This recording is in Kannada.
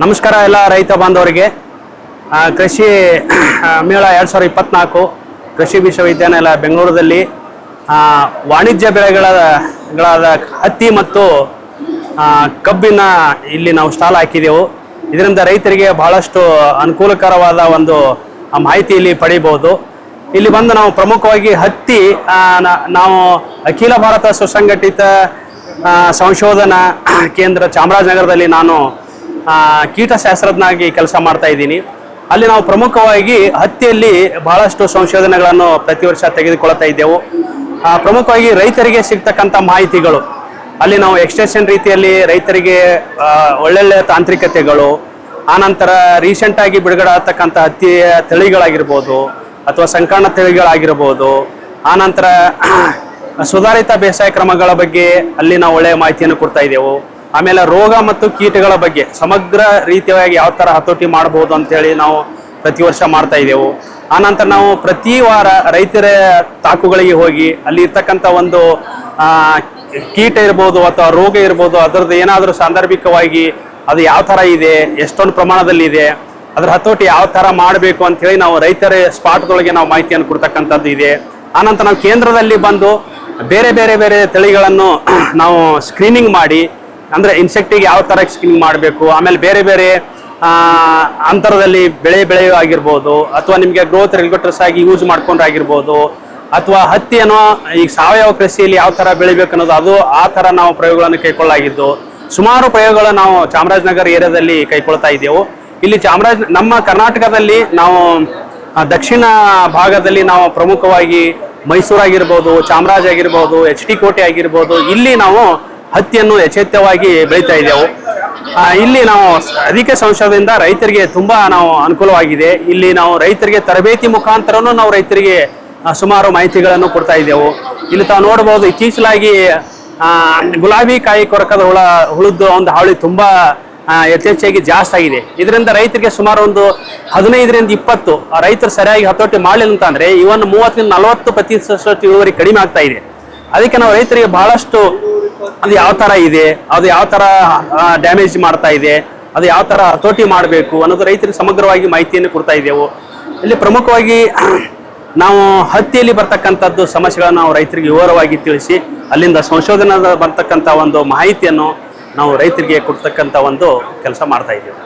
ನಮಸ್ಕಾರ ಎಲ್ಲ ರೈತ ಬಾಂಧವರಿಗೆ. ಕೃಷಿ ಮೇಳ 2024 ಕೃಷಿ ವಿಶ್ವವಿದ್ಯಾನಿಲಯ ಬೆಂಗಳೂರಲ್ಲಿ ವಾಣಿಜ್ಯ ಬೆಳೆಗಳಾದ ಹತ್ತಿ ಮತ್ತು ಕಬ್ಬಿನ ಇಲ್ಲಿ ನಾವು ಸ್ಟಾಲ್ ಹಾಕಿದೆವು. ಇದರಿಂದ ರೈತರಿಗೆ ಬಹಳಷ್ಟು ಅನುಕೂಲಕರವಾದ ಒಂದು ಮಾಹಿತಿ ಇಲ್ಲಿ ಪಡೆಯಬಹುದು. ಇಲ್ಲಿ ಬಂದು ನಾವು ಪ್ರಮುಖವಾಗಿ ಹತ್ತಿ ನಾವು ಅಖಿಲ ಭಾರತ ಸುಸಂಘಟಿತ ಸಂಶೋಧನಾ ಕೇಂದ್ರ ಚಾಮರಾಜನಗರದಲ್ಲಿ ನಾನು ಕೀಟಶಾಸ್ತ್ರಜ್ಞನಾಗಿ ಕೆಲಸ ಮಾಡ್ತಾ ಇದ್ದೀನಿ. ಅಲ್ಲಿ ನಾವು ಪ್ರಮುಖವಾಗಿ ಹತ್ತಿಯಲ್ಲಿ ಬಹಳಷ್ಟು ಸಂಶೋಧನೆಗಳನ್ನು ಪ್ರತಿ ವರ್ಷ ತೆಗೆದುಕೊಳ್ತಾ ಇದ್ದೆವು. ಪ್ರಮುಖವಾಗಿ ರೈತರಿಗೆ ಸಿಗ್ತಕ್ಕಂಥ ಮಾಹಿತಿಗಳು ಅಲ್ಲಿ ನಾವು ಎಕ್ಸ್ಟೆನ್ಷನ್ ರೀತಿಯಲ್ಲಿ ರೈತರಿಗೆ ಒಳ್ಳೊಳ್ಳೆ ತಾಂತ್ರಿಕತೆಗಳು, ಆನಂತರ ರೀಸೆಂಟಾಗಿ ಬಿಡುಗಡೆ ಆಗ್ತಕ್ಕಂಥ ಹತ್ತಿಯ ತಳಿಗಳಾಗಿರ್ಬೋದು ಅಥವಾ ಸಂಕರ್ಣ ತಳಿಗಳಾಗಿರ್ಬೋದು, ಆನಂತರ ಸುಧಾರಿತ ಬೇಸಾಯ ಕ್ರಮಗಳ ಬಗ್ಗೆ ಅಲ್ಲಿ ನಾವು ಒಳ್ಳೆಯ ಮಾಹಿತಿಯನ್ನು ಕೊಡ್ತಾ ಇದ್ದೆವು. ಆಮೇಲೆ ರೋಗ ಮತ್ತು ಕೀಟಗಳ ಬಗ್ಗೆ ಸಮಗ್ರ ರೀತಿಯಾಗಿ ಯಾವ ಥರ ಹತೋಟಿ ಮಾಡ್ಬೋದು ಅಂತೇಳಿ ನಾವು ಪ್ರತಿ ವರ್ಷ ಮಾಡ್ತಾ ಇದ್ದೆವು. ಆನಂತರ ನಾವು ಪ್ರತಿ ವಾರ ರೈತರ ತಾಕುಗಳಿಗೆ ಹೋಗಿ ಅಲ್ಲಿ ಇರ್ತಕ್ಕಂಥ ಒಂದು ಕೀಟ ಇರ್ಬೋದು ಅಥವಾ ರೋಗ ಇರ್ಬೋದು, ಅದರದ್ದು ಏನಾದರೂ ಸಾಂದರ್ಭಿಕವಾಗಿ ಅದು ಯಾವ ಥರ ಇದೆ, ಎಷ್ಟೊಂದು ಪ್ರಮಾಣದಲ್ಲಿ ಇದೆ, ಅದರ ಹತೋಟಿ ಯಾವ ಥರ ಮಾಡಬೇಕು ಅಂಥೇಳಿ ನಾವು ರೈತರ ಸ್ಪಾಟ್ದೊಳಗೆ ನಾವು ಮಾಹಿತಿಯನ್ನು ಕೊಡ್ತಕ್ಕಂಥದ್ದು ಇದೆ. ಆನಂತರ ನಾವು ಕೇಂದ್ರದಲ್ಲಿ ಬಂದು ಬೇರೆ ಬೇರೆ ಬೇರೆ ತಳಿಗಳನ್ನು ನಾವು ಸ್ಕ್ರೀನಿಂಗ್ ಮಾಡಿ, ಅಂದರೆ ಇನ್ಸೆಕ್ಟಿಗೆ ಯಾವ ಥರ ಸ್ಕ್ರೀನಿಂಗ್ ಮಾಡಬೇಕು, ಆಮೇಲೆ ಬೇರೆ ಬೇರೆ ಅಂತರದಲ್ಲಿ ಬೆಳೆಯೋ ಆಗಿರ್ಬೋದು, ಅಥವಾ ನಿಮಗೆ ಗ್ರೋತ್ ರೆಗ್ಯುಲೇಟರ್ಸ್ ಆಗಿ ಯೂಸ್ ಮಾಡ್ಕೊಂಡ್ರಾಗಿರ್ಬೋದು, ಅಥವಾ ಹತ್ತಿಯನ್ನು ಈಗ ಸಾವಯವ ಕೃಷಿಯಲ್ಲಿ ಯಾವ ಥರ ಬೆಳಿಬೇಕು ಅನ್ನೋದು ಅದು ಆ ಥರ ನಾವು ಪ್ರಯೋಗಗಳನ್ನು ಕೈಗೊಳ್ಳಾಗಿದ್ದು ಸುಮಾರು ಪ್ರಯೋಗಗಳು ನಾವು ಚಾಮರಾಜನಗರ ಏರಿಯಾದಲ್ಲಿ ಕೈಗೊಳ್ತಾ ಇದ್ದೆವು. ಇಲ್ಲಿ ನಮ್ಮ ಕರ್ನಾಟಕದಲ್ಲಿ ನಾವು ದಕ್ಷಿಣ ಭಾಗದಲ್ಲಿ ನಾವು ಪ್ರಮುಖವಾಗಿ ಮೈಸೂರಾಗಿರ್ಬೋದು, ಚಾಮರಾಜ ಆಗಿರ್ಬೋದು, HD ಕೋಟೆ ಆಗಿರ್ಬೋದು, ಇಲ್ಲಿ ನಾವು ಹತ್ತಿಯನ್ನು ಯಥೇಚ್ಛವಾಗಿ ಬೆಳೀತಾ ಇದ್ದೆವು. ಇಲ್ಲಿ ನಾವು ಅಧಿಕ ಸಂಶೋಧನೆಯಿಂದ ರೈತರಿಗೆ ತುಂಬ ನಾವು ಅನುಕೂಲವಾಗಿದೆ. ಇಲ್ಲಿ ನಾವು ರೈತರಿಗೆ ತರಬೇತಿ ಮುಖಾಂತರನೂ ನಾವು ರೈತರಿಗೆ ಸುಮಾರು ಮಾಹಿತಿಗಳನ್ನು ಕೊಡ್ತಾ ಇದ್ದೆವು. ಇಲ್ಲಿ ತಾವು ನೋಡ್ಬೋದು, ಇತ್ತೀಚಲಾಗಿ ಗುಲಾಬಿ ಕಾಯಿ ಕೊರಕದ ಹುಳದ್ದು ಒಂದು ಹಾವಳಿ ತುಂಬ ಯಥೇಚ್ಛಾಗಿ ಜಾಸ್ತಿ ಆಗಿದೆ. ಇದರಿಂದ ರೈತರಿಗೆ ಸುಮಾರು ಒಂದು 15ರಿಂದ 20 ರೈತರು ಸರಿಯಾಗಿ ಹತೋಟಿ ಮಾಡಲಿಲ್ಲ ಅಂತಂದರೆ ಇವನ್ 30ರಿಂದ 40% ಇಳುವರಿ ಕಡಿಮೆ ಆಗ್ತಾ ಇದೆ. ಅದಕ್ಕೆ ನಾವು ರೈತರಿಗೆ ಬಹಳಷ್ಟು ಅದು ಯಾವ ಥರ ಇದೆ, ಅದು ಯಾವ ಥರ ಡ್ಯಾಮೇಜ್ ಮಾಡ್ತಾ ಇದೆ, ಅದು ಯಾವ ಥರ ಹತೋಟಿ ಮಾಡಬೇಕು ಅನ್ನೋದು ರೈತರಿಗೆ ಸಮಗ್ರವಾಗಿ ಮಾಹಿತಿಯನ್ನು ಕೊಡ್ತಾ ಇದ್ದೆವು. ಇಲ್ಲಿ ಪ್ರಮುಖವಾಗಿ ನಾವು ಹತ್ತಿಯಲ್ಲಿ ಬರ್ತಕ್ಕಂಥದ್ದು ಸಮಸ್ಯೆಗಳನ್ನು ನಾವು ರೈತರಿಗೆ ವಿವರವಾಗಿ ತಿಳಿಸಿ ಅಲ್ಲಿಂದ ಸಂಶೋಧನಾ ಬರ್ತಕ್ಕಂಥ ಒಂದು ಮಾಹಿತಿಯನ್ನು ನಾವು ರೈತರಿಗೆ ಕೊಡ್ತಕ್ಕಂಥ ಒಂದು ಕೆಲಸ ಮಾಡ್ತಾ ಇದ್ದೇವೆ.